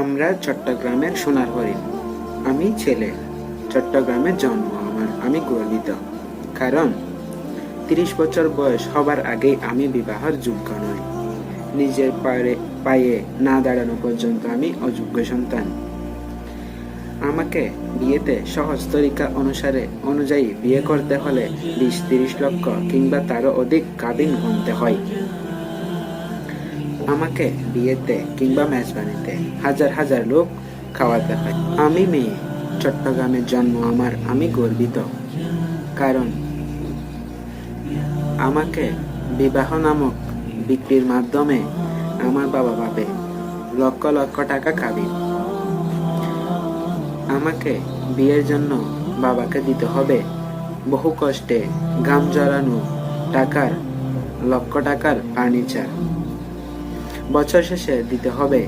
আমরা চট্টগ্রামের সোনার হরিণ। আমি ছেলে, চট্টগ্রামের জন্ম আমার। আমি গর্বিত, কারণ 30 বছর বয়স হবার আগেই আমি বিবাহের যোগ্য নই। নিজের পায়ে না দাঁড়ানো পর্যন্ত আমি অযোগ্য সন্তান। আমাকে বিয়েতে সহজ তরিকা অনুযায়ী বিয়ে করতে হলে 20-30 লক্ষ কিংবা তারও অধিক কাবিন গুনতে হয়। আমাকে বিয়েতে কিংবা মেজবানিতে হাজার হাজার লোক খাওয়াতে হয়। আমি মেয়ে, চট্টগ্রামের জন্ম আমার। আমি গর্বিত, কারণ আমাকে বিবাহ নামক বিক্রির মাধ্যমে আমার বাবা পাবে লক্ষ লক্ষ টাকা কাবিন। আমাকে বিয়ের জন্য বাবাকে দিতে হবে বহু কষ্টে ঘাম ঝরানো লক্ষ টাকার ফার্নিচার। বছর শেষে দিতে হবে